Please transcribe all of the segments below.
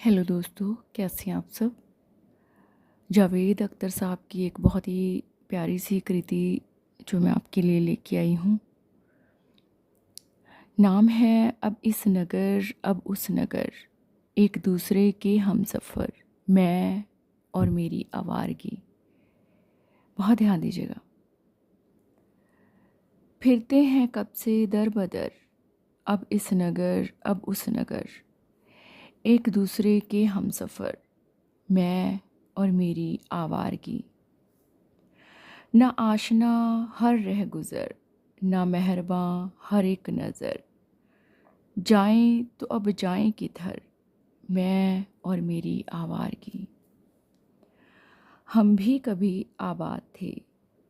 Hello दोस्तों, कैसे हैं आप सब। जावेद अख्तर साहब की एक बहुत ही प्यारी सी कृति जो मैं आपके लिए लेके आई हूँ। नाम है अब इस नगर अब उस नगर, एक दूसरे के हम सफ़र, मैं और मेरी आवारगी। बहुत ध्यान दीजिएगा। फिरते हैं कब से दर बदर, अब इस नगर अब उस नगर, एक दूसरे के हम सफ़र, मैं और मेरी आवारगी। ना आशना हर रह गुज़र, ना मेहरबां हर एक नज़र, जाएं तो अब जाएं किधर, मैं और मेरी आवारगी। हम भी कभी आबाद थे,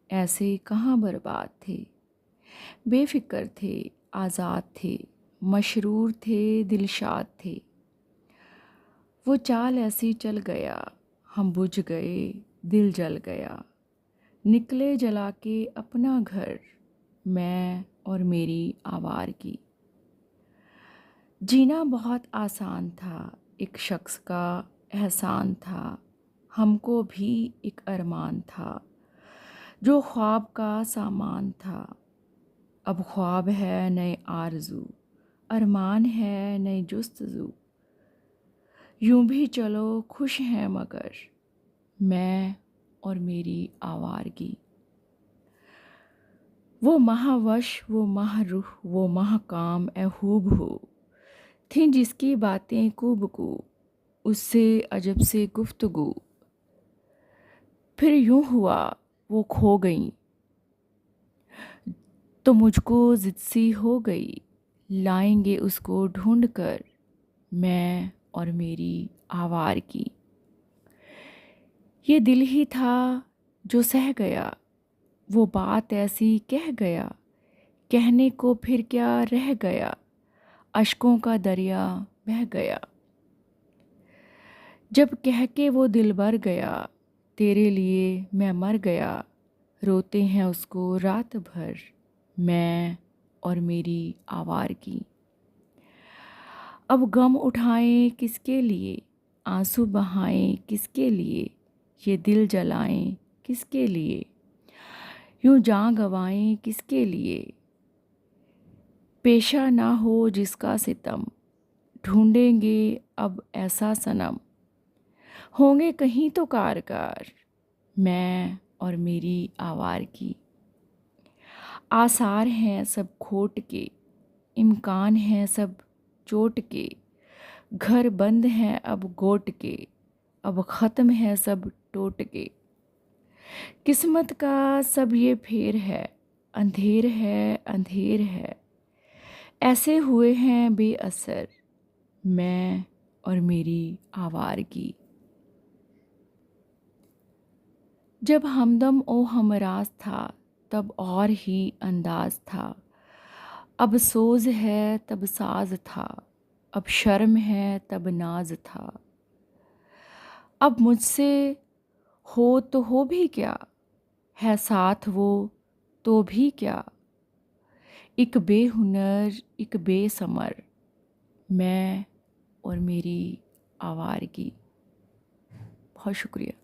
ऐसे कहाँ बर्बाद थे, बेफिक्र थे, आज़ाद थे, मशरूर थे, दिलशाद थे। वो चाल ऐसी चल गया, हम बुझ गए, दिल जल गया, निकले जला के अपना घर, मैं और मेरी आवारगी। जीना बहुत आसान था, एक शख्स का एहसान था, हमको भी एक अरमान था, जो ख्वाब का सामान था। अब ख्वाब है नए आरज़ू, अरमान है नई जुस्तजू, यूं भी चलो खुश हैं मगर, मैं और मेरी आवारगी। वो महावश वो महरूह वो महकाम ए हूब हो, थी जिसकी बातें कूबकू, उससे अजब से गुफ्तगू। फिर यूं हुआ वो खो गई, तो मुझको जिद सी हो गई, लाएंगे उसको ढूंढ कर, मैं और मेरी आवारगी। ये दिल ही था जो सह गया, वो बात ऐसी कह गया, कहने को फिर क्या रह गया, अश्कों का दरिया बह गया। जब कह के वो दिल भर गया, तेरे लिए मैं मर गया, रोते हैं उसको रात भर, मैं और मेरी आवारगी। अब गम उठाएं किसके लिए, आंसू बहाएं किसके लिए, ये दिल जलाएं किसके लिए, यूं जान गवाएं किसके लिए। पेशा ना हो जिसका सितम, ढूंढेंगे अब ऐसा सनम, होंगे कहीं तो कारगर, मैं और मेरी आवारगी। आसार हैं सब खोट के, इम्कान हैं सब चोट के, घर बंद हैं अब गोट के, अब ख़त्म है सब टोट के। किस्मत का सब ये फेर है, अंधेर है अंधेर है, ऐसे हुए हैं बेअसर, मैं और मेरी आवारगी। जब हमदम ओ हमराज था, तब और ही अंदाज था, अब सोज है तब साज था, अब शर्म है तब नाज था। अब मुझसे हो तो हो भी क्या, है साथ वो तो भी क्या, एक बेहुनर एक बेसमर, मैं और मेरी आवारगी। बहुत शुक्रिया।